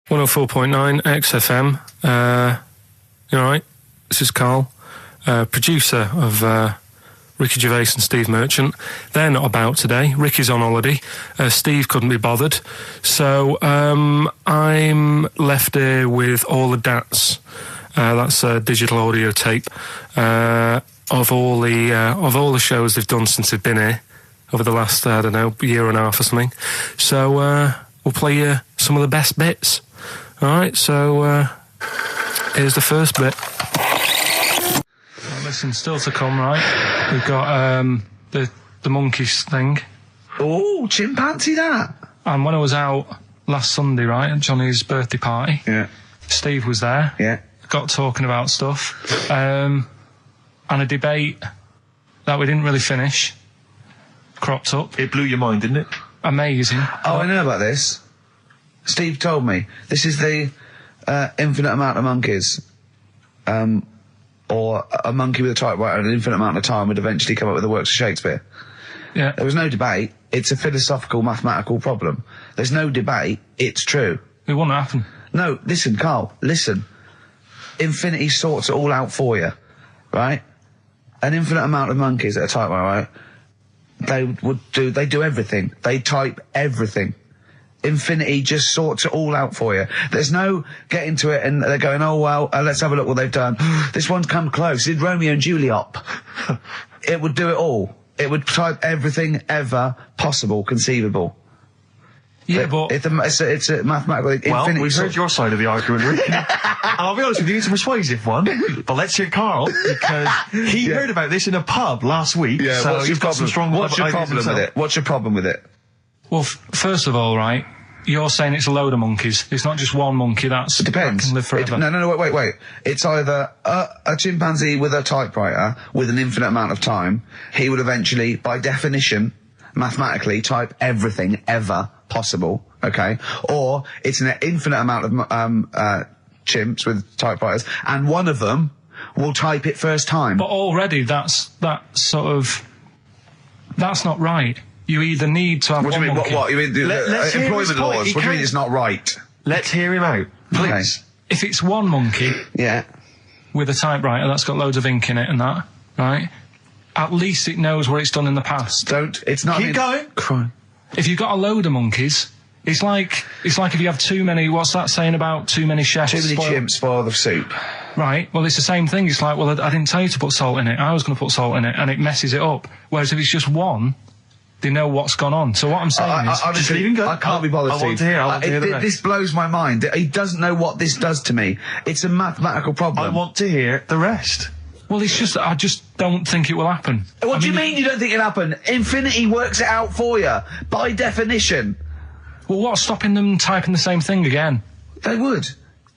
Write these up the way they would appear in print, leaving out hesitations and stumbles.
104.9 XFM. You alright? This is Karl, producer of Ricky Gervais and Steve Merchant. They're not about today. Ricky's on holiday. Steve couldn't be bothered. So I'm left here with all the DATs. That's a digital audio tape of all the shows they've done since they've been here over the last, I don't know, year and a half or something. So we'll play you some of the best bits. Alright, so here's the first bit. Well, listen, still to come, right? We've got the monkeys thing. Oh, chimpanzee that. And when I was out last Sunday, right, at Johnny's birthday party, Steve was there. Yeah. Got talking about stuff. And a debate that we didn't really finish cropped up. It blew your mind, didn't it? Amazing. Oh, I know about this. Steve told me. This is the infinite amount of monkeys. Or a monkey with a typewriter and an infinite amount of time would eventually come up with the works of Shakespeare. Yeah. There was no debate. It's a philosophical, mathematical problem. There's no debate. It's true. It wouldn't happen. No, listen, Karl, listen. Infinity sorts it all out for you, right? An infinite amount of monkeys at a typewriter, right? They do everything. They type everything. Infinity just sorts it all out for you. There's no getting to it and they're going, oh, well, let's have a look what they've done. This one's come close. Did Romeo and Juliet. It would do it all. It would type everything ever possible, conceivable. Yeah, but it's a mathematical infinity. Well, we've heard your side of the argument, Rick. And I'll be honest with you, it's a persuasive one. But let's hear Karl, because he heard about this in a pub last week. Yeah, so he's got some strong What's your ideas problem with himself. it? What's your problem with it? well, first of all, right, you're saying it's a load of monkeys. It's not just one monkey. It Depends. can live forever. No, wait. It's either a chimpanzee with a typewriter with an infinite amount of time. He would eventually, by definition, mathematically, type everything ever possible. Okay, or it's an infinite amount of chimps with typewriters, and one of them will type it first time. But already, that's not right. You either need to have What do one you mean? monkey. What? You mean Let's hear his employment point. laws? He What do you mean can't- it's not right? Let's hear him out, please. If it's one monkey Yeah. with a typewriter that's got loads of ink in it and that, right, at least it knows what it's done in the past. It's not. Keep going. Crime. If you've got a load of monkeys, it's like if you have too many, what's that saying about too many chefs? Too many chimps spoil the soup. Right, well, it's the same thing. It's like, well, I didn't tell you to put salt in it. I was going to put salt in it, and it messes it up. Whereas if it's just one, they know what's gone on. So what I'm saying is... Just leave him go. I can't be bothered, I want Steve. to hear. I want to hear the rest. This blows my mind. He doesn't know what this does to me. It's a mathematical problem. I want to hear the rest. Well, it's just, I just don't think it will happen. What do you mean you don't think it'll happen? Infinity works it out for you, by definition. Well, what's stopping them typing the same thing again? They would.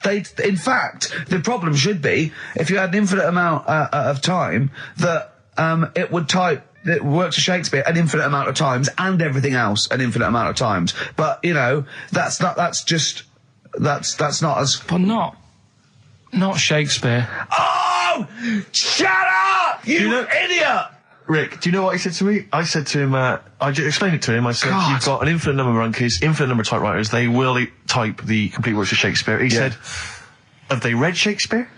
In fact, the problem should be, if you had an infinite amount of time, that it would type the works of Shakespeare an infinite amount of times, and everything else an infinite amount of times. But, you know, that's not as... But not Shakespeare. Oh! Shut up! You idiot! Rick, do you know what he said to me? I said to him, I just explained it to him. I said, God. you've got an infinite number of monkeys, infinite number of typewriters. They will type the complete works of Shakespeare. He said, have they read Shakespeare?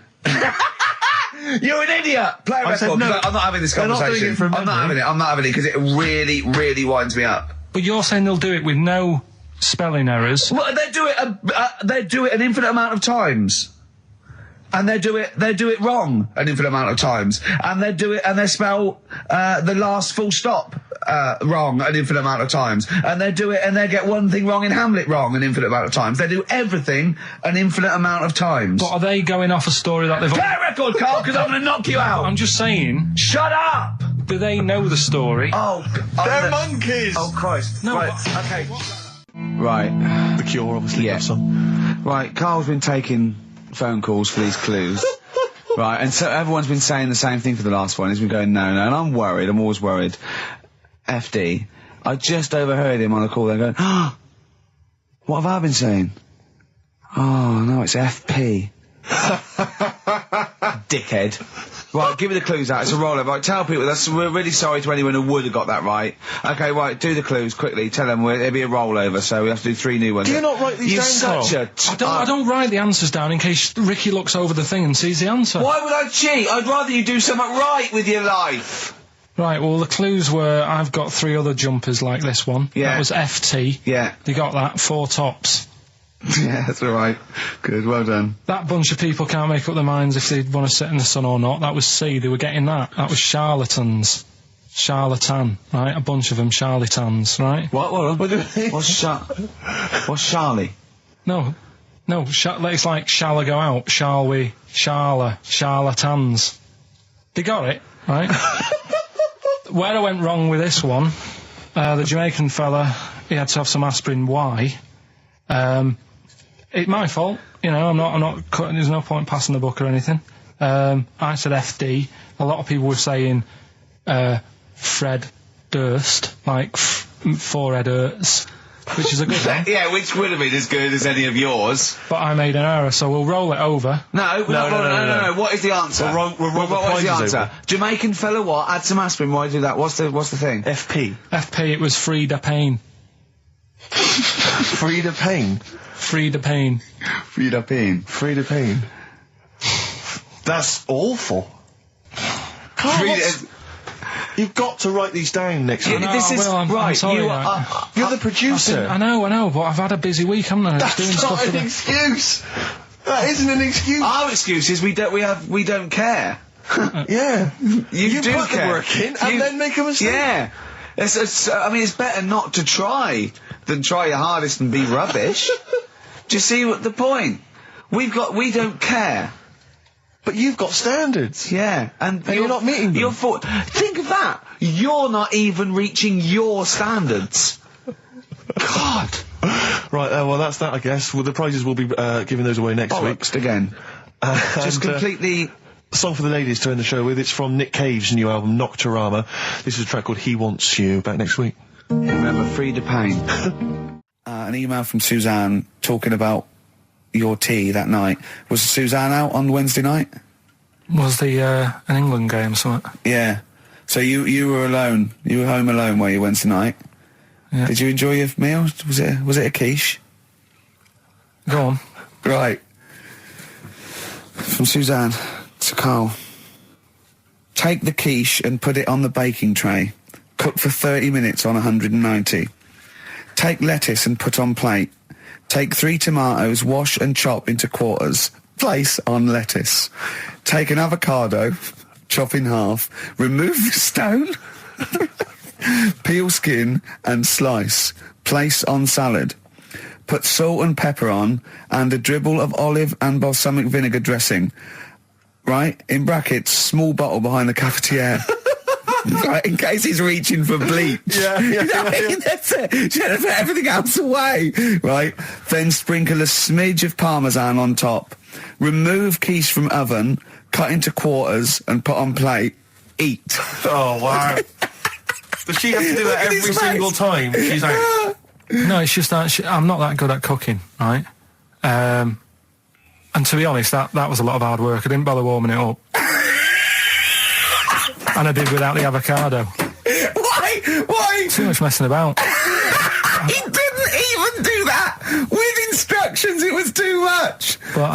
You're an idiot! Play a record, said, no, 'cause I'm not having this they're not doing conversation. it from I'm not having it, because it really, really winds me up. But you're saying they'll do it with no spelling errors. Well, they do it an infinite amount of times. And they do it wrong an infinite amount of times. And they spell the last full stop wrong an infinite amount of times. And they get one thing wrong in Hamlet wrong an infinite amount of times. They do everything an infinite amount of times. But are they going off a story that they've... Play a record, Karl, because I'm going to knock you out. I'm just saying, Shut up! do they know the story? Oh, They're monkeys! Oh, Christ. No, Right, but- okay. Right. The Cure, obviously, Yeah. love song. Right, Carl's been taking phone calls for these clues. Right, and so everyone's been saying the same thing for the last one. He's been going, no, and I'm worried. I'm always worried. FD. I just overheard him on a call there going, oh, what have I been saying? Oh, no, it's FP. Dickhead. Right, give me the clues out. It's a rollover. Right, tell people we're really sorry to anyone who would have got that right. Okay, right, do the clues quickly. Tell them it'll be a rollover, so we have to do 3 new ones. Do you not write these down, You're such a... I don't write the answers down in case Ricky looks over the thing and sees the answer. Why would I cheat? I'd rather you do something right with your life. Right, well, the clues were I've got 3 other jumpers like this one. Yeah. That was FT. Yeah. They got that, 4 tops. Yeah, that's all right. Good, well done. That bunch of people can't make up their minds if they want to sit in the sun or not. That was C, they were getting that. That was charlatans. Charlatan, right? A bunch of them, charlatans, right? What What's Charlie? No, it's like, shall I go out? Shall we? Charlatans. They got it, right? Where I went wrong with this one, the Jamaican fella, he had to have some aspirin. Why? It's my fault, you know, I'm not cutting, there's no point passing the book or anything. I said FD. A lot of people were saying, Fred Durst, like, forehead hurts, which is a good one. Yeah, which would have been as good as any of yours. But I made an error, so we'll roll it over. No. What is the answer? What is the answer? Over. Jamaican fella what? Add some aspirin, why do that? What's the thing? FP. FP, it was Frida Payne. Frida Payne. Frida Payne. Frida Payne. Frida Payne. That's awful. You've got to write these down next week. I'm sorry, you're the producer. I know, but I've had a busy week, haven't I? That's not an excuse. That isn't an excuse. Our excuse is we don't care. Yeah. You do put care. the work in and then make a mistake. Yeah. It's better not to try than try your hardest and be rubbish. Do you see what the point? We don't care. But you've got standards. Yeah, and you're not meeting them. Think of that. You're not even reaching your standards. God. Right, well, that's that, I guess. Well, the prizes will be giving those away next week. Again. Just completely... Song for the ladies to end the show with. It's from Nick Cave's new album, Nocturama. This is a track called He Wants You. Back next week. Remember, Frida Payne. An email from Suzanne talking about your tea that night. Was Suzanne out on Wednesday night? Was the an England game or something? Yeah. So you were alone. You were home alone, were you, Wednesday night? Yeah. Did you enjoy your meal? Was it a quiche? Go on. Right. From Suzanne to Karl. Take the quiche and put it on the baking tray. Cook for 30 minutes on 190. Take lettuce and put on plate. Take 3 tomatoes, wash and chop into quarters. Place on lettuce. Take an avocado, chop in half. Remove the stone. Peel skin and slice. Place on salad. Put salt and pepper on and a dribble of olive and balsamic vinegar dressing. Right? In brackets, small bottle behind the cafetiere. Right, in case he's reaching for bleach. Yeah. That's it. Should have put everything else away. Right? Then sprinkle a smidge of parmesan on top. Remove quiche from oven, cut into quarters and put on plate. Eat. Oh, wow. Does she have to do that every single time? She's like... No, it's just that I'm not that good at cooking, right? And to be honest, that was a lot of hard work. I didn't bother warming it up. And I did without the avocado. Why? Too much messing about. He didn't even do that with instructions. It was too much. But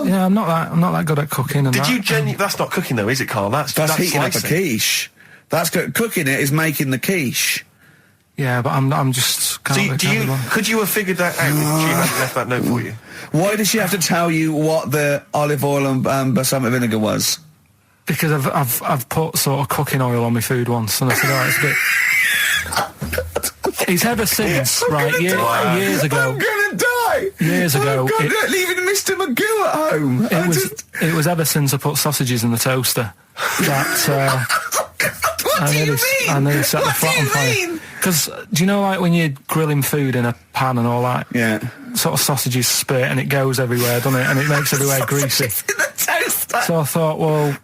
yeah, I'm not that good at cooking. And That's not cooking though, is it, Karl? That's heating up a slicing. quiche. That's cooking it is making the quiche. Yeah, but I'm just. Could you have figured that out if she hadn't left that note for you? Why did she have to tell you what the olive oil and balsamic vinegar was? Because I've put sort of cooking oil on my food once, and I said, oh, it's a bit. It's ever since, right? Years ago. I'm gonna die. Years ago, leaving Mr. Magoo at home. It was ever since I put sausages in the toaster that. What do you mean? I nearly set the flat on fire. Because do you know, like when you're grilling food in a pan and all that? Yeah. Sort of sausages spit and it goes everywhere, doesn't it? And it makes everywhere greasy. In the toaster. So I thought, well,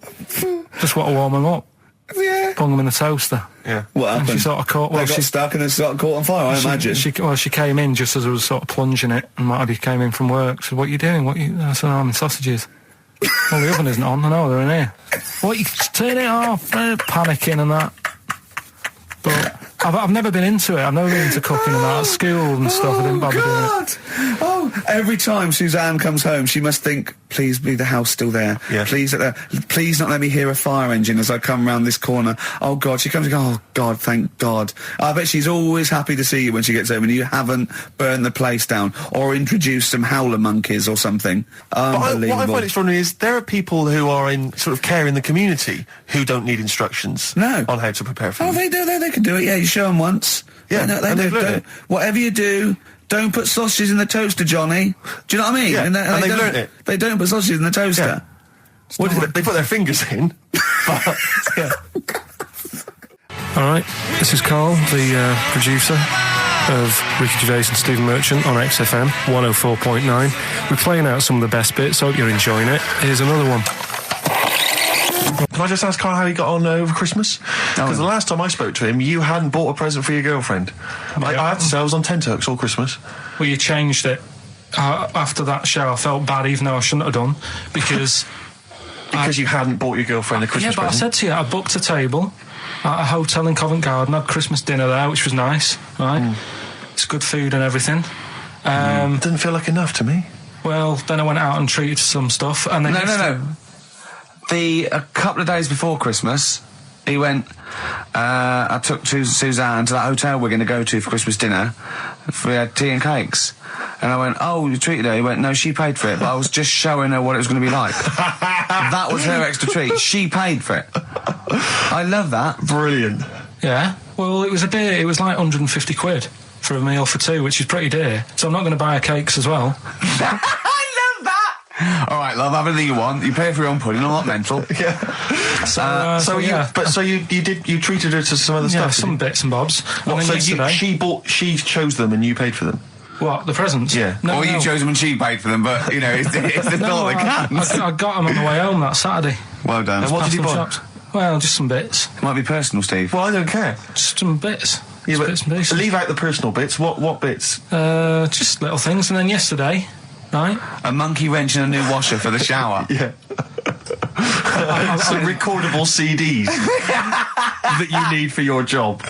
just want to warm them up. Yeah. Bung them in the toaster. Yeah. What happened? And she sort of caught. Well, they got stuck and then sort of caught on fire. I imagine. She came in just as I was sort of plunging it, and Marty came in from work. Said, "What are you doing? I said, "I'm in sausages." Well, the oven isn't on. I know they're in here. What, you turn it off? Panicking and that. But I've never been into it. I've never been into cooking and that. At school and stuff, I didn't bother doing it. Oh, every time Suzanne comes home, she must think, please be the house still there. Yeah. Please not let me hear a fire engine as I come round this corner. Oh, God, she comes and goes, oh, God, thank God. I bet she's always happy to see you when she gets home and you haven't burned the place down or introduced some howler monkeys or something. Unbelievable. What I find extraordinary is there are people who are in sort of care in the community who don't need instructions on how to prepare food. Oh, they do. They can do it. Yeah, you show them once. Yeah, they do. Whatever you do, don't put sausages in the toaster, Johnny. Do you know what I mean? Yeah, and they've learnt it. They don't put sausages in the toaster. Yeah. They put their fingers in. But, yeah. All right, this is Karl, the producer of Ricky Gervais and Stephen Merchant on XFM 104.9. We're playing out some of the best bits. Hope you're enjoying it. Here's another one. Can I just ask Karl how he got on over Christmas? Because the last time I spoke to him, you hadn't bought a present for your girlfriend. Yeah. I have to say, I was on tenterhooks all Christmas. Well, you changed it. After that show, I felt bad, even though I shouldn't have done, because... Because you hadn't bought your girlfriend a Christmas present? Yeah, but I said to you, I booked a table at a hotel in Covent Garden, had Christmas dinner there, which was nice, right? It's good food and everything. Didn't feel like enough to me. Well, then I went out and treated some stuff, and then... No. A couple of days before Christmas, he went, I took Suzanne to that hotel we're going to go to for Christmas dinner. We had tea and cakes. And I went, oh, you treated her? He went, no, she paid for it, but I was just showing her what it was going to be like. That was her extra treat. She paid for it. I love that. Brilliant. Yeah. Well, it was a dear. It was like 150 quid for a meal for two, which is pretty dear. So I'm not going to buy her cakes as well. All right, love, have anything you want. You pay for your own pudding, I'm not mental. Yeah. So you treated her to some other stuff? Yeah, some bits and bobs. What, so she chose them and you paid for them? What, the presents? Yeah. No, you chose them and she paid for them, but, you know, it's the thought that counts. I got them on the way home that Saturday. Well done. And what did you buy? Well, just some bits. It might be personal, Steve. Well, I don't care. Just some bits. Yeah, but bits and pieces. Leave out the personal bits. What bits? Just little things. And then yesterday... Right. A monkey wrench and a new washer for the shower. Yeah. Some recordable CDs that you need for your job.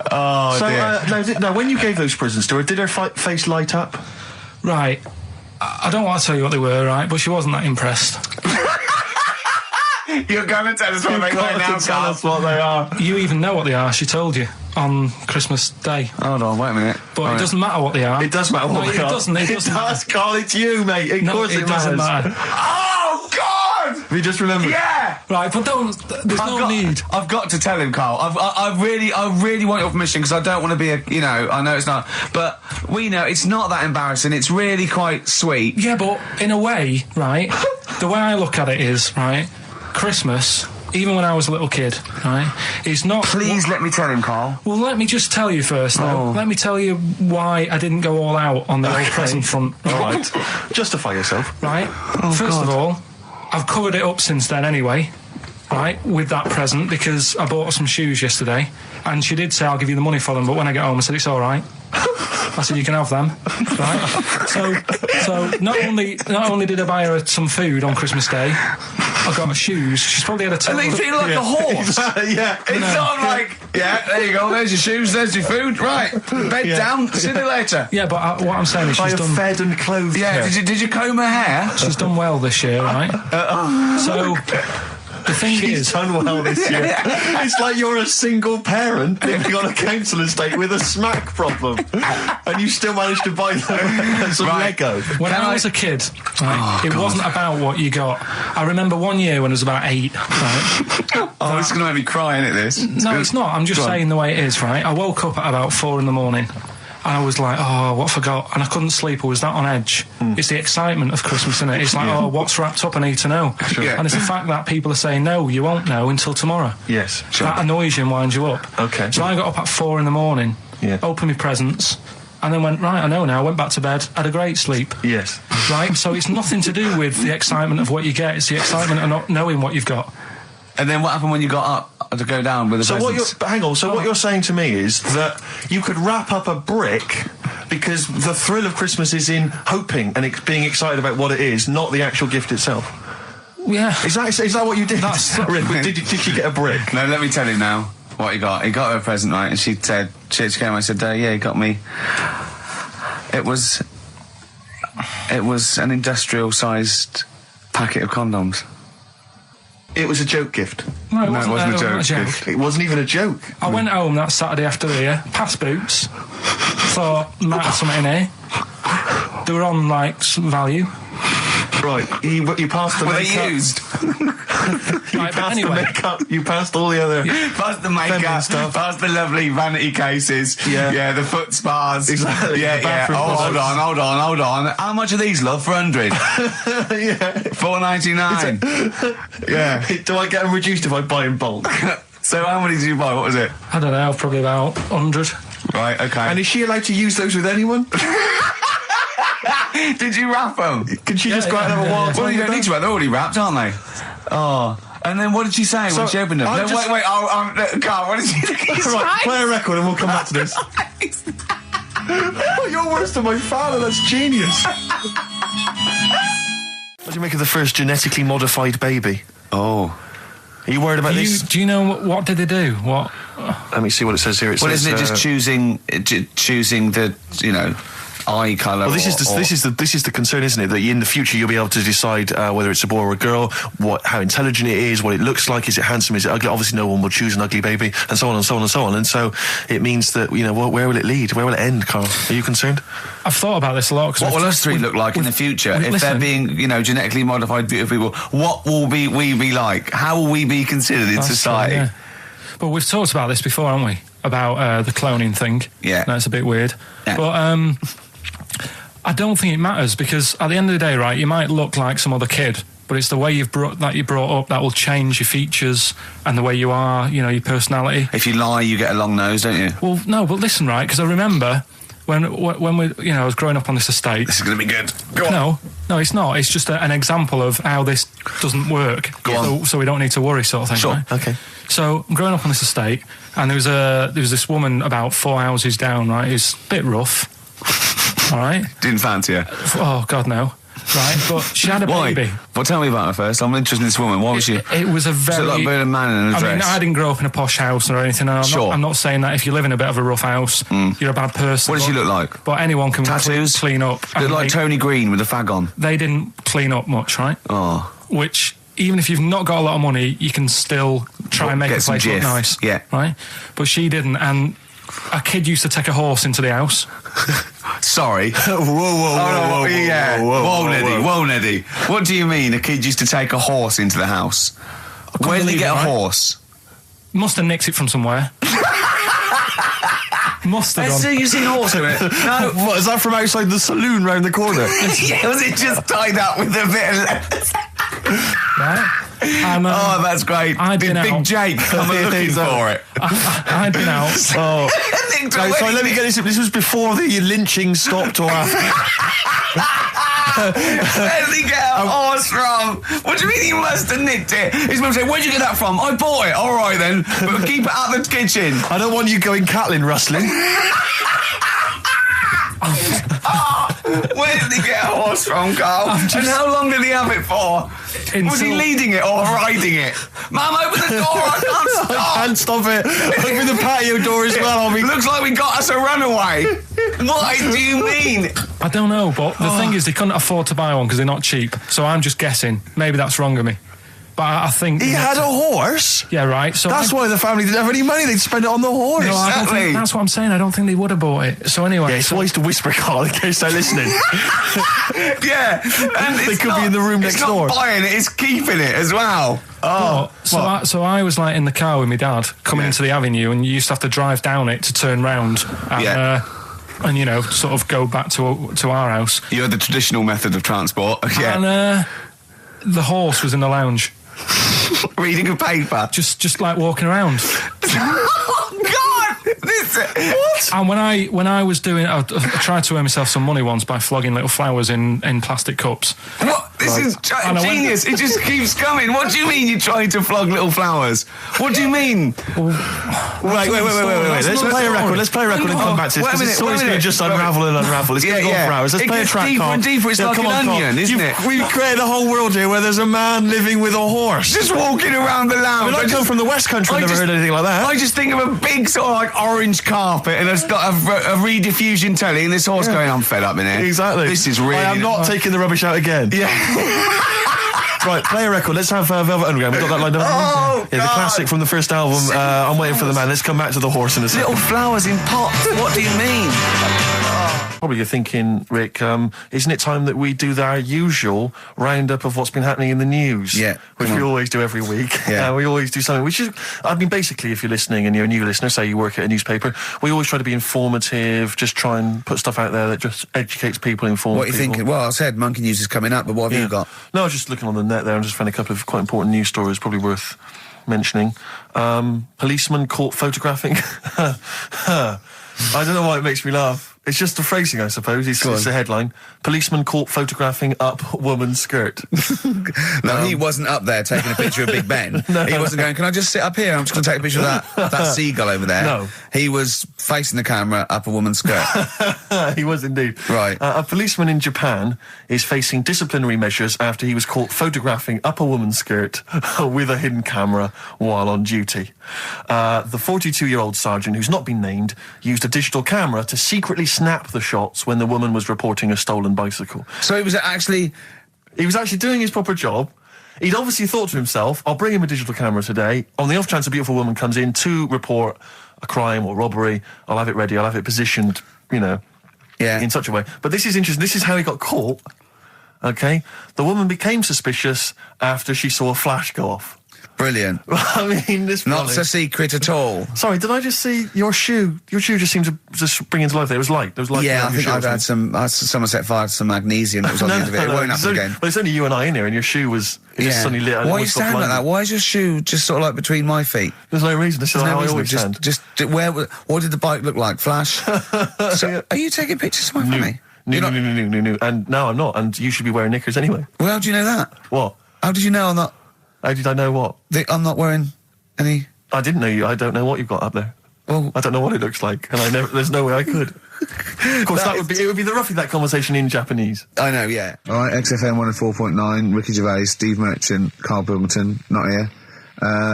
Oh, so, dear. No, when you gave those presents to her, did her face light up? Right. I don't want to tell you what they were, right, but she wasn't that impressed. You're going to tell us what they were now, tell us what they are. You even know what they are, she told you. On Christmas Day. Hold on, wait a minute. But it doesn't matter what they are. It does matter what they are. It doesn't does, Karl, it's you, mate. Of course it doesn't matter. Oh, God! Have you just remembered? Yeah! Right, but there's no need. I've got to tell him, Karl. I really want your permission, because I don't want to be I know it's not, but we know it's not that embarrassing. It's really quite sweet. Yeah, but in a way, right, the way I look at it is, right, Christmas... Even when I was a little kid, right, it's not... Please let me tell him, Karl. Well, let me just tell you first, though. Let me tell you why I didn't go all out on the old present front. All right. Justify yourself. Right. First of all, I've covered it up since then anyway, right, with that present, because I bought her some shoes yesterday, and she did say, I'll give you the money for them, but when I get home, I said, it's all right. I said, you can have them, right? So not only did I buy her some food on Christmas Day, I got her shoes. She's probably had a total... And they feel like a horse. Yeah. It's not like, there you go, there's your shoes, there's your food, right, bed down, see you later. Yeah, but what I'm saying is she's done... fed and clothed. Yeah, did you comb her hair? She's done well this year, right? So... The thing She's done well this year. It's like you're a single parent living on a council estate with a smack problem, and you still managed to buy them some Lego. When I was a kid, it wasn't about what you got. I remember one year when I was about 8. Right? Oh, it's going to make me cry, isn't it, this? No, it's not. I'm just saying the way it is, right? I woke up at about 4 in the morning. I was like, oh, what have I got? And I couldn't sleep. I was that on edge. It's the excitement of Christmas, isn't it? It's like, oh, what's wrapped up? I need to know. Sure. Yeah. And it's the fact that people are saying, no, you won't know until tomorrow. Yes, sure. That annoys you and winds you up. Okay. So I got up at 4 in the morning, opened my presents, and then went, right, I know now, went back to bed, had a great sleep. Yes. Right? So it's nothing to do with the excitement of what you get. It's the excitement of not knowing what you've got. And then what happened when you got up to go down with the presents? What you're saying to me is that you could wrap up a brick because the thrill of Christmas is in hoping and being excited about what it is, not the actual gift itself. Yeah. Is that what you did? That's- did she get a brick? No, let me tell you now what he got. He got her a present, right? And she said, she came. I said, yeah, he got me. It was an industrial-sized packet of condoms. It was a joke gift. No, it wasn't a joke. It wasn't even a joke. I went home that Saturday after the year, past Boots, thought, might have something in here. They were on, like, some value. Right, you passed the Were makeup. they used? Right, but The makeup. You passed all the other. Past the feminine makeup, stuff. past the lovely vanity cases. Yeah. The foot spas. Exactly, Yeah, the yeah. bathroom Oh, hold products. on. How much are these, love? For 100? Yeah. $4.99. Yeah. Do I get them reduced if I buy in bulk? So how many did you buy? What was it? I don't know, probably about 100. Right, okay. And is she allowed to use those with anyone? Did you wrap them? Can she just go out and have a wild Well, time you with don't need to them? wrap. They're already wrapped, aren't they? Oh. And then what did she say when she opened them? I No, just- wait. Carl, what did she say? Right, play a record and we'll come back to this. Oh, you're worse than my father. That's genius. What do you make of the first genetically modified baby? Oh. Are you worried about this? Do you know what did they do? What? Let me see what it says here. It Well, says, isn't it just choosing the, eye colour? Well, this is the concern, isn't it? That in the future you'll be able to decide whether it's a boy or a girl, how intelligent it is, what it looks like, is it handsome, is it ugly? Obviously, no one will choose an ugly baby, and so on and so on and so on. And so it means that where will it lead? Where will it end, Carl? Are you concerned? I've thought about this a lot. What will us three look like in the future if they're being, genetically modified beautiful people? What will we be like? How will we be considered in society? Yeah. But we've talked about this before, haven't we? About the cloning thing. Yeah. That's a bit weird. Yeah. But I don't think it matters, because at the end of the day, right, you might look like some other kid, but it's the way you're brought up that will change your features and the way you are, your personality. If you lie, you get a long nose, don't you? Well, no, but listen, right, because I remember when we, I was growing up on this estate. This is going to be good. Go on. No, it's not. It's just an example of how this doesn't work. Go on. So we don't need to worry, sort of thing. Sure. Right? Okay. So I'm growing up on this estate, and there was this woman about 4 houses down, right, who's a bit rough. All right. Didn't fancy her. Oh God, no. Right, but she had a Why? baby. Well, tell me about her first. I'm interested in this woman. Why was she? It was a very. So like being a man in a I dress. mean, I didn't grow up in a posh house or anything. And I'm not saying that if you live in a bit of a rough house, you're a bad person. What does she look like? But anyone can Tattoos? clean up. Look and like Tony Green with a fag on. They didn't clean up much, right? Oh. Which, even if you've not got a lot of money, you can still try and make Get the some place look jiff. nice. Yeah. Right? But she didn't, and a kid used to take a horse into the house. Sorry. Whoa, Neddy. What do you mean a kid used to take a horse into the house? Where did he get a horse? Must have nicked it from somewhere. Must have done. So you've seen a horse with it? No. What, is that from outside the saloon round the corner? Yeah, was it just tied up with a bit of leather? Right? And, Oh, that's great. I'd Big been out. Jake, I'm looking for it. I'd been out. Oh. Nicked No, away. sorry, let me get this. This was before the lynching stopped or after. Where did he get a horse from? What do you mean he must have nicked it? His mum said, where'd you get that from? I bought it. All right then, but keep it out of the kitchen. I don't want you going Catlin rustling. Where did he get a horse from, Carl? And how long did he have it for? Was he leading it or riding it? Mum, open the door, I can't stop. I can't stop it. Open the patio door as well. Looks like we got us a runaway. What do you mean? I don't know, but the thing is, they couldn't afford to buy one because they're not cheap. So I'm just guessing. Maybe that's wrong of me. But I think... He had a horse? Yeah, right. So That's why the family didn't have any money. They'd spend it on the horse. No, I don't Exactly. think, that's what I'm saying. I don't think they would have bought it. So anyway... Yeah, it's wise to whisper, Carl, in case they're listening. Yeah. And They could be in the room next door. It's not buying it, it's keeping it as well. Oh, so I was like in the car with my dad coming into the avenue, and you used to have to drive down it to turn round and, and sort of go back to our house. You had the traditional method of transport. Yeah. And the horse was in the lounge, Reading a paper. just like walking around. Oh, God! is it? What? And when I was doing, I tried to earn myself some money once by flogging little flowers in plastic cups. What? This is genius. It just keeps coming. What do you mean you're trying to flog little flowers? What do you mean? Wait. Let's play a record. Let's play a record and come back to this. Because this story's going to just unravel and unravel. It's going to go on for hours. Let's play a track, deeper Carl. and deeper. It's like an onion, isn't it? We've created a whole world here where there's a man living with a horse. Just walking around the lounge. I come from the West Country. I've never heard anything like that. I just think of a big sort of like orange carpet and it's got a rediffusion telly and this horse going, I'm fed up in here. Exactly. This is really... I am not taking the rubbish out again. Yeah. Right, play a record. Let's have Velvet Underground. We've got that lined up. Oh, yeah, the classic from the first album. I'm Waiting for the Man. Let's come back to the horse in a second. Little flowers in pots. What do you mean? Probably you're thinking, Rick, isn't it time that we do our usual roundup of what's been happening in the news? Yeah. Which we always do every week. Yeah. We always do something, which is, I mean, basically, if you're listening and you're a new listener, say you work at a newspaper, we always try to be informative, just try and put stuff out there that just educates people, informs What are you people. thinking? Well, I said Monkey News is coming up, but what have you got? No, I was just looking on the net there and just found a couple of quite important news stories, probably worth mentioning. Policeman caught photographing. I don't know why it makes me laugh. It's just the phrasing, I suppose. It's the headline. Policeman caught photographing up woman's skirt. No, he wasn't up there taking a picture of Big Ben. He wasn't going, can I just sit up here? I'm just going to take a picture of that seagull over there. No. He was facing the camera up a woman's skirt. He was indeed. Right. A policeman in Japan is facing disciplinary measures after he was caught photographing up a woman's skirt with a hidden camera while on duty. The 42-year-old sergeant, who's not been named, used a digital camera to secretly snap the shots when the woman was reporting a stolen bicycle. So he was actually doing his proper job. He'd obviously thought to himself, I'll bring him a digital camera today. On the off chance a beautiful woman comes in to report a crime or robbery, I'll have it ready, I'll have it positioned, in such a way. But this is interesting. This is how he got caught. Okay? The woman became suspicious after she saw a flash go off. brilliant. I mean, this Not a secret at all. Sorry, did I just see your shoe? Your shoe just seemed to just spring into life there. It was light. There was light. Yeah, I think I've had someone set fire to some magnesium that was on the end of it. It won't happen again. But it's only you and I in here, and your shoe was just suddenly lit. Why are you standing like that? Why is your shoe just sort of like between my feet? There's no reason. This is how I always stand. What did the bike look like? Flash? So, are you taking pictures of my family? No. And no, I'm not. And you should be wearing knickers anyway. Well, how do you know that? What? How did you know I'm not? How did I know what? I'm not wearing any... I didn't know you. I don't know what you've got up there. Well, I don't know what it looks like, and there's no way I could. Of course, it would be roughly that conversation in Japanese. I know, yeah. All right, XFM 104.9, Ricky Gervais, Steve Merchant, Karl Pilkington, not here.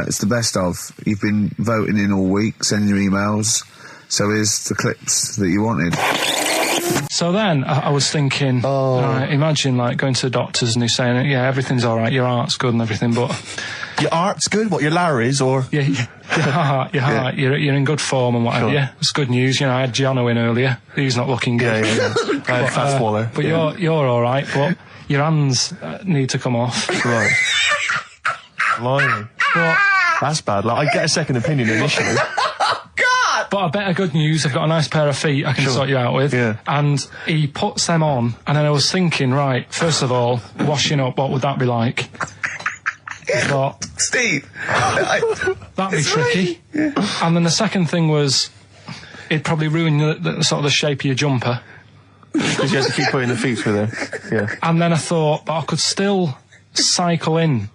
It's the best of. You've been voting in all week, sending your emails. So here's the clips that you wanted. So then I was thinking, imagine like going to the doctors and he's saying, yeah, everything's all right, your heart's good and everything, but... Your art's good? What, your Larry's, or...? Yeah, your heart, you're in good form and whatever, yeah. It's good news, I had Giano in earlier, he's not looking good. Yeah. Fat swaller. But you're all right, but your hands need to come off. Right. Blimey. But... That's bad. Like, I get a second opinion initially. But a better good news, I've got a nice pair of feet I can sort you out with. Yeah. And he puts them on, and then I was thinking, right, first of all, washing up, what would that be like? Thought, Steve! that'd be tricky. Yeah. And then the second thing was, it'd probably ruin the sort of the shape of your jumper. Because you have to keep putting the feet through there. Yeah. And then I thought, but I could still cycle in.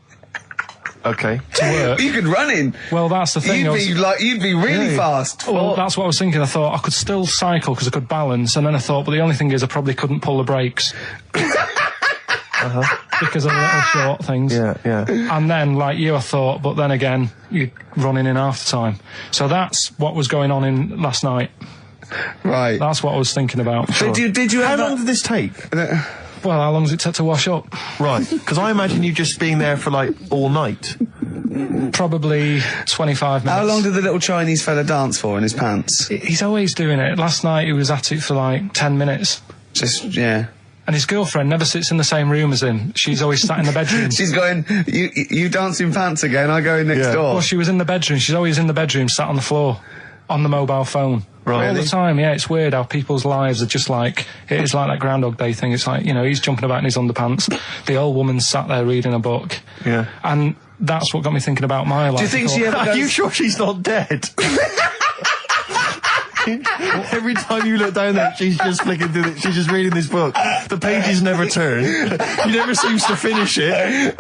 Okay. To work. You could run in. Well, that's the thing. You'd be really fast. Well, that's what I was thinking. I thought I could still cycle because I could balance, and then I thought, but the only thing is I probably couldn't pull the brakes. Because of the little short things. Yeah. And then, like you, I thought, but then again, you'd run in half the time. So that's what was going on in last night. Right. That's what I was thinking about. Sure. Did you? How long did this take? Well, how long does it take to wash up? Right, because I imagine you just being there for, like, all night. Probably 25 minutes. How long did the little Chinese fella dance for in his pants? He's always doing it. Last night he was at it for, like, 10 minutes. Yeah. And his girlfriend never sits in the same room as him. She's always sat in the bedroom. She's going, you dance in pants again, I go in next door. Well, she was in the bedroom. She's always in the bedroom, sat on the floor, on the mobile phone. Right. All the time, yeah. It's weird how people's lives are just like, it is like that Groundhog Day thing. It's like, he's jumping about in his underpants. The old woman sat there reading a book. Yeah. And that's what got me thinking about my life. Do you think she ever goes... Are you sure she's not dead? Every time you look down there, she's just flicking through she's just reading this book. The pages never turn. She never seems to finish it.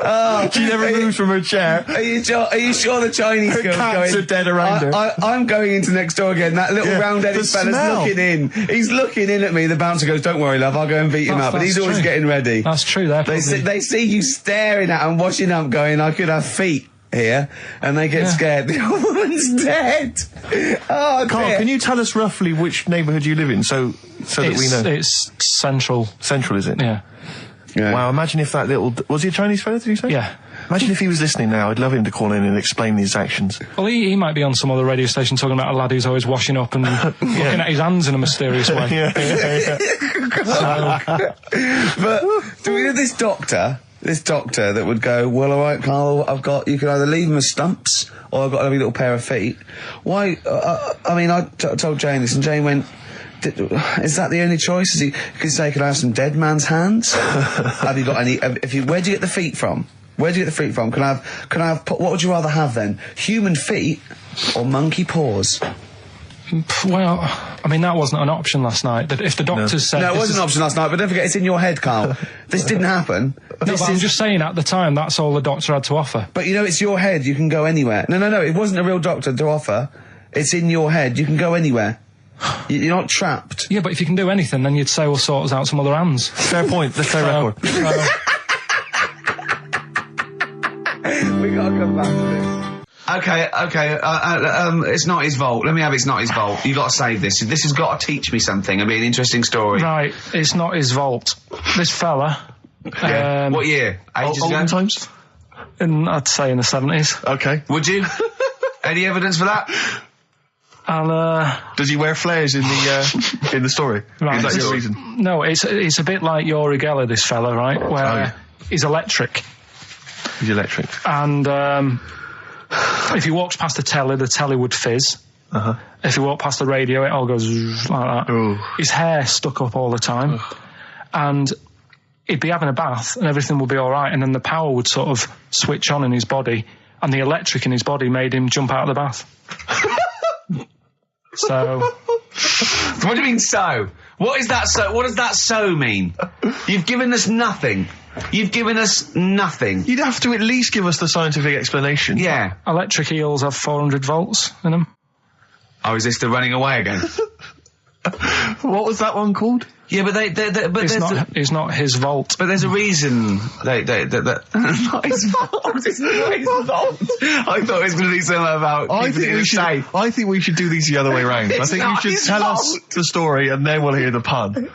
She never moves from her chair. Are you sure the Chinese Her girl's cats going? are dead around her. I'm going into next door again. That little round-headed the fella's smell. looking in. He's looking in at me. The bouncer goes, "Don't worry, love. I'll go and beat him up." But he's always true. getting ready. That's true. They see you staring at him, washing up, going, "I could have feet here," and they get scared. The old woman's dead. Oh, Carl, dear. can you tell us roughly which neighbourhood you live in, so that we know? It's central. Central, is it? Yeah. Yeah. Wow, imagine if that little... Was he a Chinese fella, did you say? Yeah. Imagine if he was listening now. I'd love him to call in and explain his actions. Well, he might be on some other radio station talking about a lad who's always washing up and looking at his hands in a mysterious way. But do we have this doctor that would go, "Well, all right, Carl, you can either leave them as stumps or I've got a lovely little pair of feet." Why? I mean, I told Jane this, and Jane went, "Is that the only choice?" He could say, "Could I have some dead man's hands?" Have you got any? Where do you get the feet from? Where do you get the feet from? Can I have? What would you rather have then? Human feet or monkey paws? Well, I mean, that wasn't an option last night. That if the doctors said... No, it this wasn't is- an option last night, but don't forget, it's in your head, Carl. This didn't happen. No, but I'm just saying at the time, that's all the doctor had to offer. But you know, it's your head. You can go anywhere. No. It wasn't a real doctor to offer. It's in your head. You can go anywhere. You're not trapped. Yeah, but if you can do anything, then you'd say we'll sort us out some other hands. Fair point. Let's play record. We gotta come back to this. Okay. It's not his fault. Let me have It's Not His Fault. You gotta save this. This has got to teach me something. It'll be an interesting story. Right, it's not his vault. This fella... What year? Ages ago? Olden times? I'd say in the 70s. Okay. Would you? Any evidence for that? And, Does he wear flares in the story? Right. Is that your reason? no, it's a bit like Yuri Geller, this fella, right? Where he's electric. He's electric. And if he walks past the telly would fizz. Uh-huh. If he walked past the radio, it all goes like that. Ooh. His hair stuck up all the time. And he'd be having a bath and everything would be all right. And then the power would sort of switch on in his body. And the electric in his body made him jump out of the bath. So... What do you mean, so? What is that so? What does that so mean? You've given us nothing. You've given us nothing. You'd have to at least give us the scientific explanation. Yeah. Electric eels have 400 volts in them. Oh, is this the running away again? What was that one called? Yeah, but It's not his vault. But there's a reason that not his fault. It's not his fault. I thought it was going to be something about keeping it in a safe. I think we should do these the other way round. I It's think you not should his tell us fault. the story and then we'll hear the pun.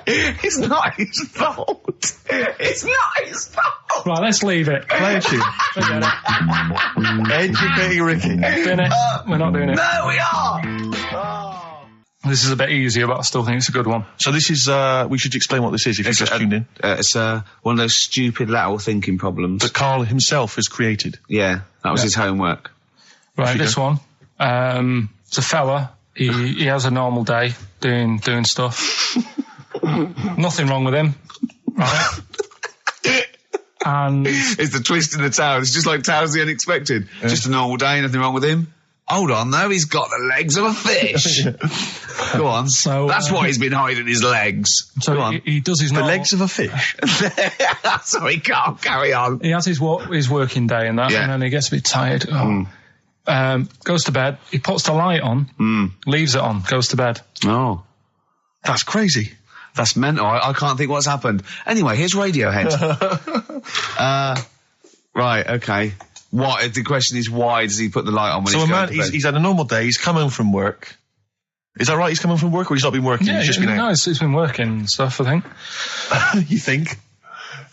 It's not his fault. It's not his fault. Right, let's leave it. Play a tune. Forget it. Educating Ricky. Doing it. We're not doing it. No, we are. This is a bit easier, but I still think it's a good one. So this is, we should explain what this is if you just tuned in. It's one of those stupid lateral thinking problems. That Carl himself has created. Yeah, that was his homework. Right, this one. It's a fella. He has a normal day doing stuff. Nothing wrong with him. Right. And It's the twist in the tale. It's just like Tales of the Unexpected. Just a normal day, nothing wrong with him. Hold on, though, he's got the legs of a fish. Go on. So, that's why he's been hiding his legs. so Go on. he does his The normal, legs of a fish. So he can't carry on. He has his working day and that, Yeah. and then he gets a bit tired. Goes to bed. He puts the light on, leaves it on, goes to bed. Oh, That's crazy. that's mental. I can't think what's happened. Anyway, here's Radiohead. Right, okay. What? The question is, why does he put the light on when So he's a going man, to bed? he's had a normal day, he's come home from work. Is that right? He's come home from work or he's not been working? Yeah, he's just been out? no, it's been working and stuff, I think. You think?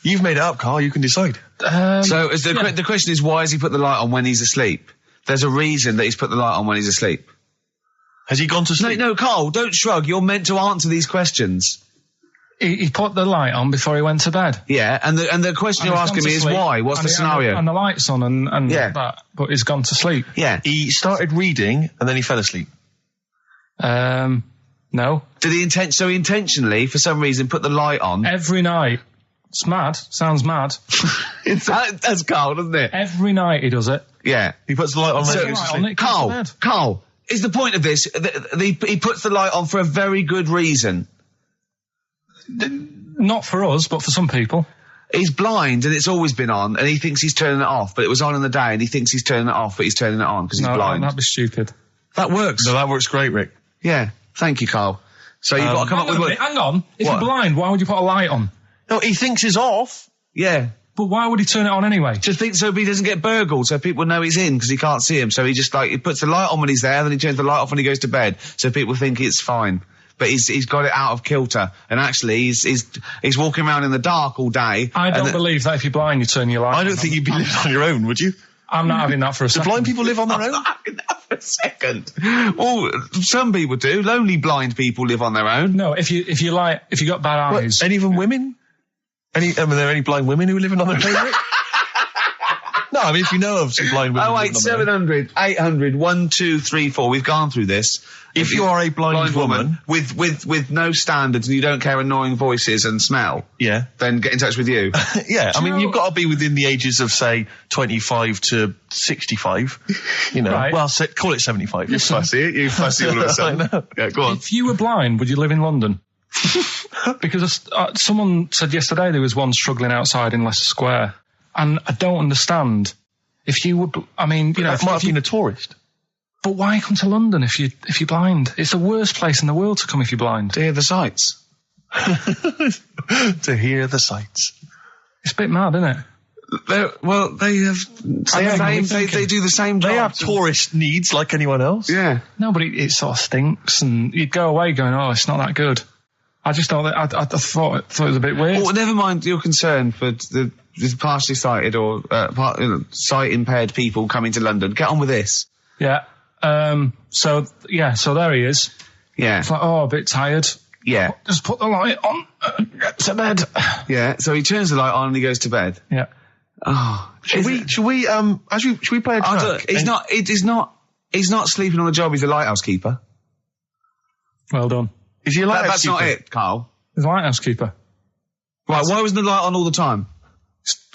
You've made it up, Carl. You can decide. So is the question is, why has he put the light on when he's asleep? There's a reason that he's put the light on when he's asleep. Has he gone to sleep? No, Carl, don't shrug. You're meant to answer these questions. He put the light on before he went to bed. Yeah, and the question you're And he's asking gone me to is sleep, why? What's and the he- scenario? And the light's on and Yeah. that, but he's gone to sleep. Yeah. He started reading and then he fell asleep. No. Did he intentionally, for some reason, put the light on? Every night. It's mad. Sounds mad. That's Carl, doesn't it? Every night he does it. Yeah. He puts the light on when he So- goes to Right, sleep. on it, goes to bed. Carl, is the point of this? He puts the light on for a very good reason. Not for us, but for some people. He's blind and it's always been on, and he thinks he's turning it off, but it was on in the day, and he thinks he's turning it off, but he's turning it on because he's blind. That'd be stupid. That works. No, that works great, Rick. Yeah. Thank you, Carl. So you've got to come up with... Hang on. If What? you're blind, why would you put a light on? No, he thinks it's off. Yeah. But why would he turn it on anyway? Just think so he doesn't get burgled, so people know he's in because he can't see him. So he just he puts the light on when he's there, then he turns the light off when he goes to bed, so people think it's fine. But he's got it out of kilter, and actually he's walking around in the dark all day. I don't believe that if you're blind, you turn your light on. I don't think you'd be living on your own, would you? I'm not having that for a second. Do blind people live on their own? I'm not having that for a second. Well, some people do. Lonely blind people live on their own. No, if you got bad eyes. Any of them women? Are there any blind women who are living on their own? No, I mean, if you know of some blind women. 08700 800 1234. We've gone through this. If you are a blind woman with no standards and you don't care annoying voices and smell, yeah, then get in touch with you. yeah, I mean, you've got to be within the ages of, say, 25 to 65. You know, Right. well, call it 75. You fussy, you fussy all of a sudden. I know. Yeah, go on. If you were blind, would you live in London? Because someone said yesterday there was one struggling outside in Leicester Square, and I don't understand. If you were, I mean, you know, That might have been a tourist. But why come to London if you're blind? It's the worst place in the world to come if you're blind. To hear the sights. To hear the sights. It's a bit mad, isn't it? They do the same job. They have tourist needs like anyone else. Yeah. No, but it sort of stinks, and you'd go away going, "Oh, it's not that good." I just thought that I thought it was a bit weird. Well, never mind your concern for the partially sighted or sight impaired people coming to London. Get on with this. Yeah. So there he is. Yeah. It's like, oh, a bit tired. Yeah. Just put the light on. Get to bed. Yeah. So he turns the light on and he goes to bed. Yeah. Oh. Should we play a track? He's not sleeping on the job. He's a lighthouse keeper. Well done. Is he a lighthouse That's not keeper? it, Carl. He's a lighthouse keeper. Right. Why wasn't the light on all the time?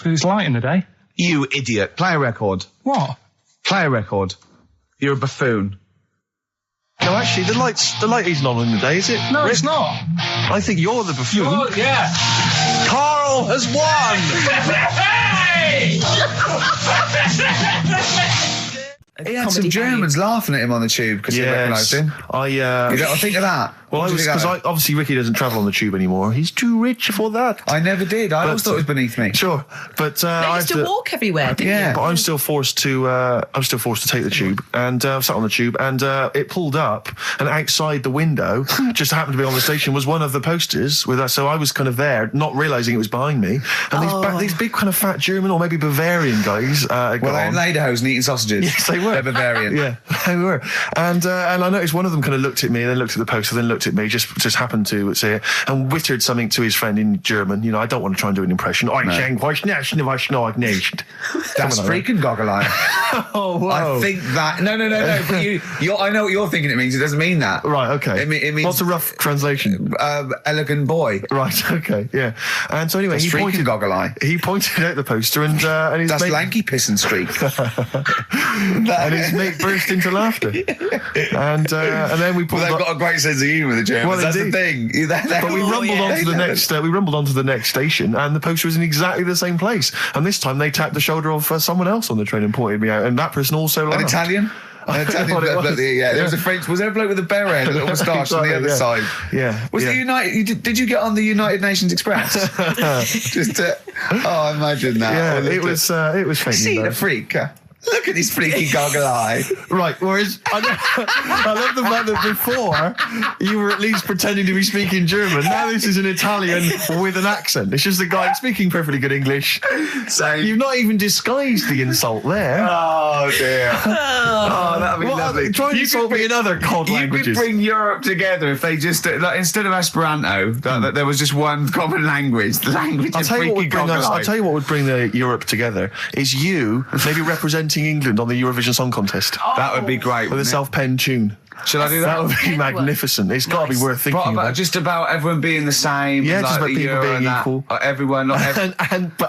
It's light in the day. You idiot. Play a record. What? Play a record. You're a buffoon. No, actually, the light isn't on in the day, is it? No, Rick? it's not. I think you're the buffoon. Oh, yeah. Carl has won! He had some Germans laughing at him on the tube because they recognised him. I think of that. Well, because obviously Ricky doesn't travel on the tube anymore. He's too rich for that. I never did. I always thought it was beneath me. Sure, but I used to walk everywhere, didn't Yeah. you? But I'm still forced to take the tube, and sat on the tube, and it pulled up, and outside the window, just happened to be on the station, was one of the posters with us. So I was kind of there, not realising it was behind me, and these big kind of fat German or maybe Bavarian guys. Well, they're in lederhosen eating sausages. Yes, they were. They're Bavarian. Yeah, they were. And I noticed one of them kind of looked at me, then looked at the poster, then looked at me, just happened to say it, and wittered something to his friend in German. You know, I don't want to try and do an impression. No. That's That's freaking goggle-eye. Oh, wow. I think that... No. But I know what you're thinking it means. It doesn't mean that. Right, okay. It means... What's a rough translation? Elegant boy. Right, okay, yeah. And so anyway, That's freaking goggle-eye. He pointed out the poster, and his That's mate... lanky piss and streak. and his mate burst into laughter. And then we pulled Well, they've up... got a great sense of humour, the Germans. Well, That's indeed. the thing. But we rumbled onto the next. We rumbled onto the next station, and the poster was in exactly the same place. And this time, they tapped the shoulder of someone else on the train and pointed me out, and that person also laughed. An Italian? An Italian what it bloke, was. yeah. There was a French... Was there a bloke with a beret and a little moustache on the other side? Yeah. Was the United... Did you get on the United Nations Express? Just to... Oh, imagine that. Yeah, it was fake. See the freak. Look at his freaky goggle eye. Right, whereas I love the fact that before you were at least pretending to be speaking German. Now this is an Italian with an accent. It's just a guy speaking perfectly good English. Same. You've not even disguised the insult there. Oh, dear. Oh, that'd be lovely. Try and insult me in other cod languages. You could bring Europe together if they just... instead of Esperanto, that there was just one common language. The language of freaky goggle eye. I'll tell you what would bring the Europe together is you maybe representing England on the Eurovision Song Contest. That would be great. With a self-penned tune. Shall I do that? That would be Head magnificent. It's got to be worth thinking What about about. just about everyone being the same? Yeah, like just about the people euro being and that? equal. Everyone, not everyone.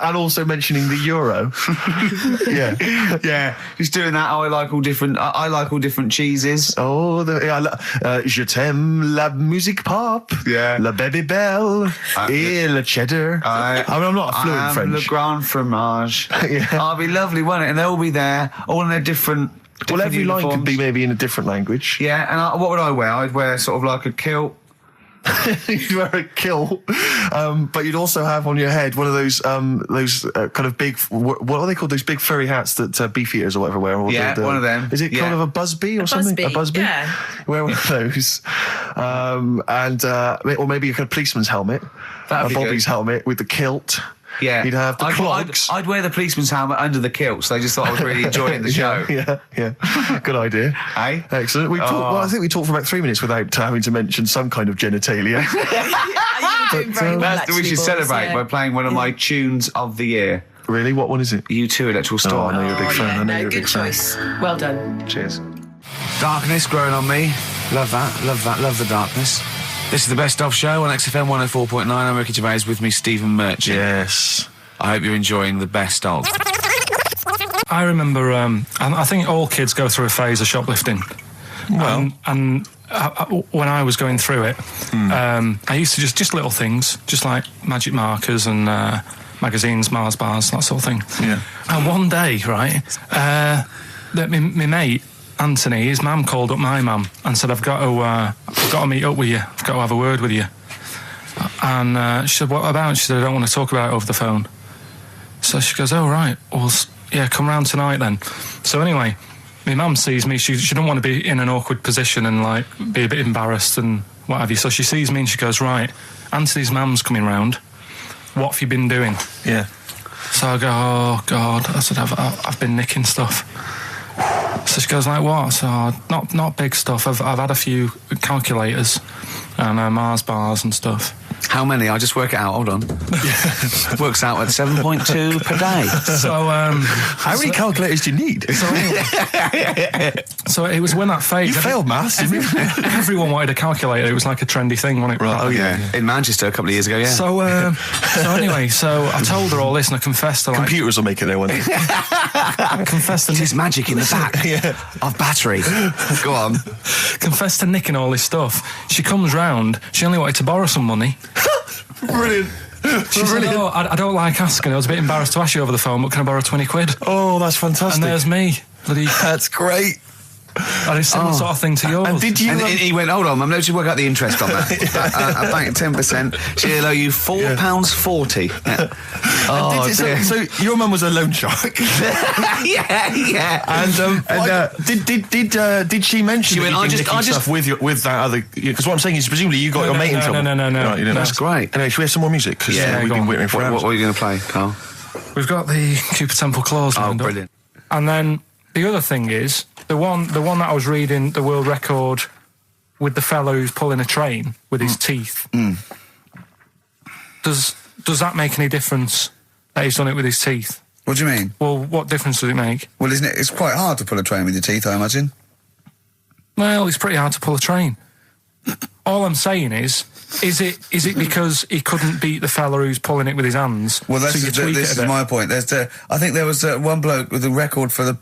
and also mentioning the euro. Yeah. Yeah, just doing that. I like all different. I like all different cheeses. Oh, je t'aime la musique pop. Yeah. La baby belle. Et le cheddar. I mean, I'm not fluent in French. Le grand fromage. Yeah. Oh, it'd be lovely, wouldn't it? And they'll all be there, all in their different. Well, every line uniforms. could be maybe in a different language. Yeah, and what would I wear? I'd wear sort of like a kilt. You'd wear a kilt, but you'd also have on your head one of those kind of big, what are they called? Those big furry hats that beefeaters or whatever wear. Or Yeah, one of them. Is it kind of a busby or something? A busby? Yeah. Wear one of those, or maybe a kind of policeman's helmet, That'd be Bobby's good. helmet with the kilt. Yeah, You'd have the clogs. I'd wear the policeman's helmet under the kilt, so they just thought I was really enjoying the show. Yeah. Good idea. Eh? Excellent. I think we talked for about 3 minutes without having to mention some kind of genitalia. We should celebrate by playing one of my tunes of the year. Really? What one is it? U2 Electoral Oh, Storm. I know you're a big fan. I know you're a good big fan. choice. Well done. Cheers. Darkness growing on me. Love that. Love the darkness. This is the Best Of Show on XFM 104.9. I'm Ricky Gervais, with me Stephen Merchant. Yes. I hope you're enjoying the Best Of. I remember, I think all kids go through a phase of shoplifting. Well. And when I was going through it, I used to just little things, just like magic markers and magazines, Mars bars, that sort of thing. Yeah. And one day, right, my mate, Anthony, his mum called up my mum and said, I've got to meet up with you. I've got to have a word with you. And she said, what about? She said, I don't want to talk about it over the phone. So she goes, oh, right. Well, yeah, come round tonight then. So anyway, my mum sees me. She don't want to be in an awkward position and, like, be a bit embarrassed and what have you. So she sees me and she goes, right, Anthony's mum's coming round. What have you been doing? Yeah. So I go, oh, God. I said, I've been nicking stuff. So she goes, like, what? So, not big stuff. I've had a few calculators and Mars bars and stuff. How many? I'll just work it out. Hold on. Works out at 7.2 per day. So, How many calculators do you need? so it was when that phase. You failed maths, didn't you? Everyone wanted a calculator. It was like a trendy thing, wasn't it? Right. Oh, yeah. In Manchester a couple of years ago, yeah. So anyway, so I told her all this and I confessed to, like, Computers will make it there one day. I confessed to There's magic in the back of battery. Go on. confessed to nicking all this stuff. She comes round. She only wanted to borrow some money. Brilliant. She said, oh, I don't like asking. I was a bit embarrassed to ask you over the phone, but can I borrow 20 quid? Oh, that's fantastic. And there's me. Bloody, That's great. and it's similar sort of thing to yours. And did you? And he went, hold on, I'm going to work out the interest on that. I banked 10%. She'll owe you £4.40. Yeah. Oh, dear. so your mum was a loan shark. yeah. And did she mention She that went, you'd been nicking stuff with that other? Because what I'm saying is, presumably you got your mate in trouble. No. Right, you didn't. That's great. Anyway, should we have some more music? Because we've go been on. waiting for hours. What are you going to play, Carl? We've got the Cooper Temple Clause Oh, lined up. brilliant. And then the other thing is, the one that I was reading, the world record with the fellow who's pulling a train with his teeth. Does that make any difference that he's done it with his teeth? What do you mean? Well, what difference does it make? Well, isn't it? It's quite hard to pull a train with your teeth, I imagine. Well, it's pretty hard to pull a train. All I'm saying is it because he couldn't beat the fella who's pulling it with his hands? Well, so you tweak this it a is bit? my point. I think there was one bloke with a record for the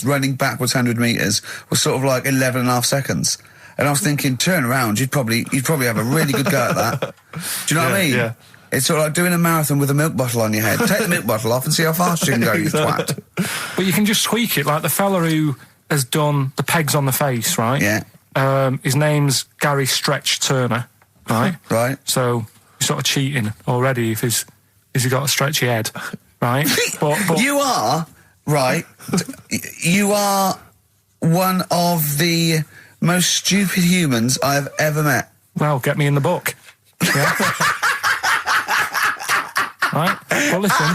running backwards 100 metres was sort of like 11 and a half seconds. And I was thinking, turn around, you'd probably have a really good go at that. Do you know what I mean? Yeah. It's sort of like doing a marathon with a milk bottle on your head. Take the milk bottle off and see how fast you can go, you twat. But you can just tweak it, like the fella who has done the pegs on the face, right? Yeah. His name's Gary Stretch Turner, right? Right. So you're sort of cheating already if he's got a stretchy head, right? But You are, right, you are one of the most stupid humans I've ever met. well, get me in the book. Yeah. Right? Well, listen.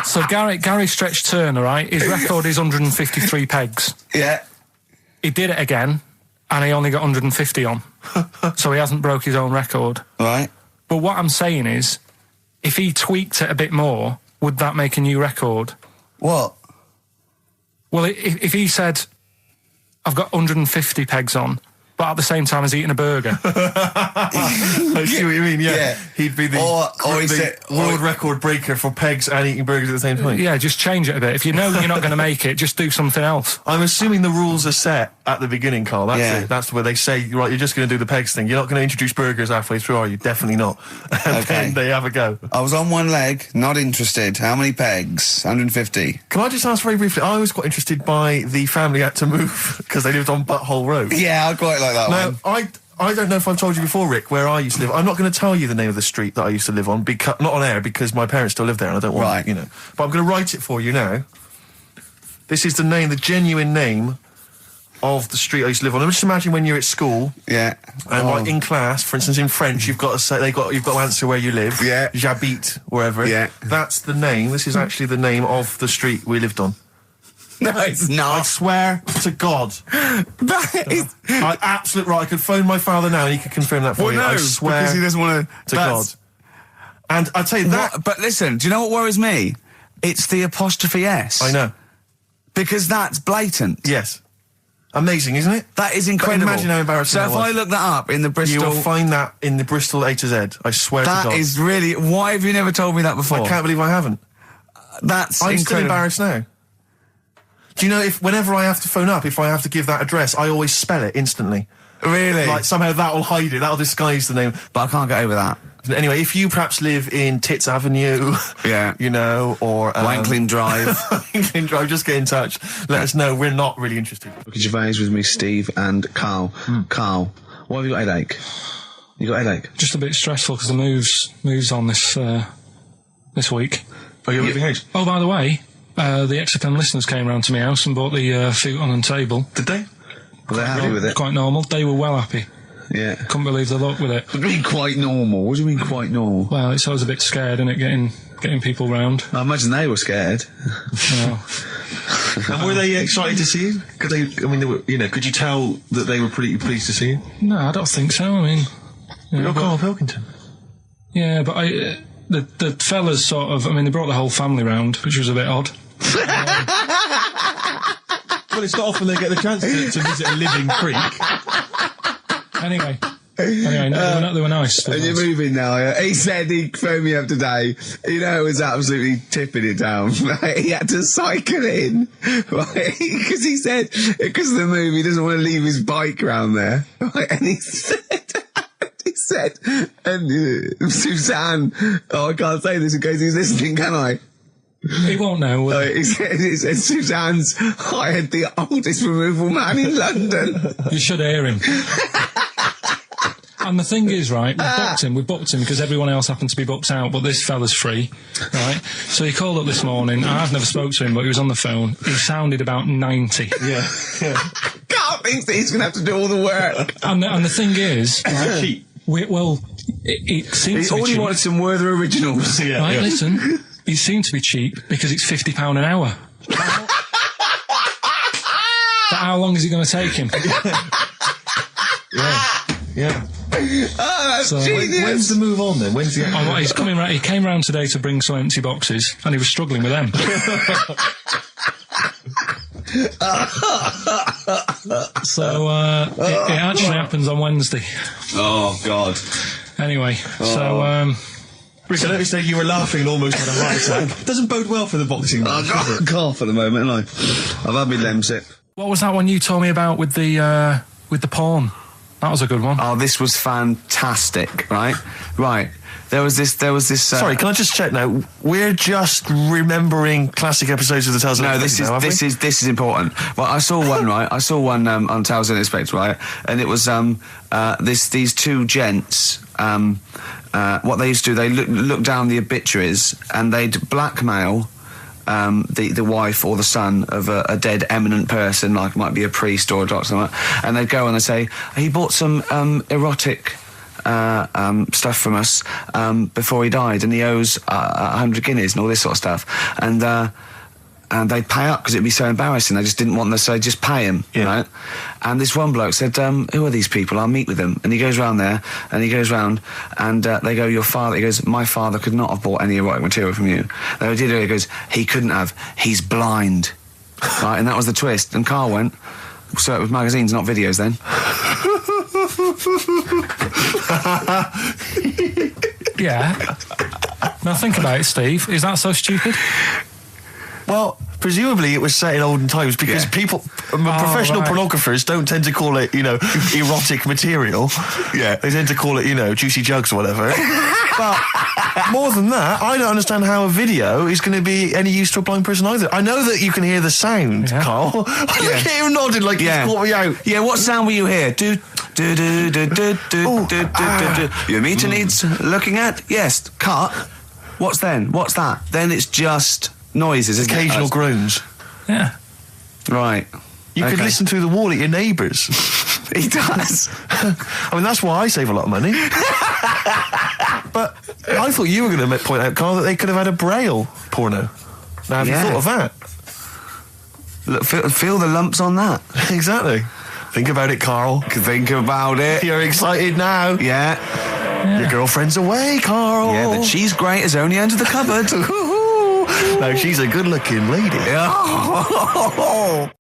So Gary Stretch Turner, right? His record is 153 pegs. Yeah. He did it again, and he only got 150 on. So he hasn't broke his own record. Right. But what I'm saying is, if he tweaked it a bit more, would that make a new record? What? Well, if he said, I've got 150 pegs on, but at the same time as eating a burger. I see what you mean, yeah. He'd be the world record breaker for pegs and eating burgers at the same time. Yeah, just change it a bit. If you know you're not going to make it, just do something else. I'm assuming the rules are set at the beginning, Carl. That's it. That's where they say, right, you're just going to do the pegs thing. You're not going to introduce burgers halfway through, are you? Definitely not. And then they have a go. I was on one leg, not interested. How many pegs? 150. Can I just ask very briefly, I was quite interested by the family had to move because they lived on Butthole Road. Yeah, I quite like that one. I don't know if I've told you before, Rick, where I used to live. I'm not going to tell you the name of the street that I used to live on, not on air, because my parents still live there and I don't want, But I'm going to write it for you now. This is the genuine name of the street I used to live on. Just imagine when you're at school. Yeah. And like in class, for instance, in French, you've got to say, you've got to answer where you live. Yeah. J'habite, wherever. Yeah. That's the name. This is actually the name of the street we lived on. No, it's not. I swear to God. That is... Absolutely right. I could phone my father now and he could confirm that for you. I swear because he doesn't want to God. And I'd tell you that... But listen, do you know what worries me? It's the apostrophe S. I know. Because that's blatant. Yes. Amazing, isn't it? That is incredible. But imagine how embarrassing that was. So if I look that up in the Bristol... You'll find that in the Bristol A to Z. I swear to God. That is really... Why have you never told me that before? I can't believe I haven't. That's I'm incredible. still embarrassed now. Do you know, whenever I have to phone up, if I have to give that address, I always spell it instantly. Really? Like, somehow that'll hide it, that'll disguise the name. But I can't get over that. Anyway, if you perhaps live in Tits Avenue, or... Wankling Drive. Wankling Drive, just get in touch. Let us know, we're not really interested. Ricky Gervais with me, Steve and Carl. Carl, why have you got a headache? You got a headache? Just a bit stressful because the moves on this week. Oh, you're moving house? Oh, by the way... the XFM listeners came round to my house and bought the futon and table. Did they? Were they happy with it? Quite normal. They were well happy. Yeah. Couldn't believe the luck with it. What do you mean quite normal? What do you mean quite normal? Well, it's always a bit scared, isn't it, getting people round. I imagine they were scared. No. And were they excited to see you? Could you tell that they were pretty pleased to see you? No, I don't think so. I mean... You're Karl Pilkington. Yeah, but the fellas sort of... they brought the whole family round, which was a bit odd. Well, it's not often they get the chance to visit a living creek. Anyway, they were nice. And you're moving now, yeah? He said he phoned me up today. It was absolutely tipping it down. Right? He had to cycle in, right? Because he said, because of the move, he doesn't want to leave his bike round there. Right? And he said, and Suzanne, I can't say this in case he's listening, can I? He won't know. He said Suzanne's hired the oldest removal man in London. You should hear him. And the thing is, right, we booked him because everyone else happened to be booked out, but this fella's free, right? So he called up this morning. I've never spoke to him, but he was on the phone. He sounded about 90. Yeah. Carl thinks that he's going to have to do all the work. And the thing is, right, cheap. It seems to be cheap. He wanted some Werther originals. Listen, he seemed to be cheap because it's £50 an hour. But how long is it going to take him? Yeah. Oh, that's genius. When's the move on then? When's the... he's coming round. He came round today to bring some empty boxes, and he was struggling with them. So it actually happens on Wednesday. Oh God. Anyway, so. Rick, I noticed that you were laughing and almost had a heart attack. Doesn't bode well for the boxing match, does it? Cough at the moment, haven't I? I've had my Lemsip. What was that one you told me about with the porn? That was a good one. Oh, this was fantastic, right? Right. There was this. Sorry, can I just check now? We're just remembering classic episodes of the Tales Unexpected. This is important. Well, I saw one, right? I saw one on Tales Unexpected, right? And it was these two gents. What they used to do, they look down the obituaries and they'd blackmail the wife or the son of a dead eminent person, like might be a priest or a doctor, and they'd go and they'd say, he bought some erotic stuff from us before he died, and he owes 100 guineas and all this sort of stuff, and they'd pay up because it'd be so embarrassing. They just didn't want them, so they'd just pay him, right? And this one bloke said, who are these people? I'll meet with them. And he goes round there, and he goes round, and they go, your father, he goes, my father could not have bought any erotic material from you. They did, he goes, he couldn't have, he's blind. Right, and that was the twist. And Carl went, So it was magazines, not videos, then? Yeah. Now think about it, Steve. Is that so stupid? Well, presumably it was set in olden times because people, professional pornographers don't tend to call it, erotic material. Yeah. They tend to call it, juicy jugs or whatever. But more than that, I don't understand how a video is going to be any use to a blind person either. I know that you can hear the sound, Carl. Look at him nodding like he's caught me out. Yeah, what sound will you hear? Your meter needs looking at? Yes. Cut. What's then? What's that? Then it's just noises, isn't Occasional groans. Yeah. Right. You could listen through the wall at your neighbours. He does. I mean, that's why I save a lot of money. But I thought you were going to point out, Carl, that they could have had a Braille porno. Now, have you thought of that? Look, feel the lumps on that. Exactly. Think about it, Carl. Think about it. You're excited now. Yeah. Your girlfriend's away, Carl. Yeah, but she's great as only under the cupboard. No, she's a good-looking lady.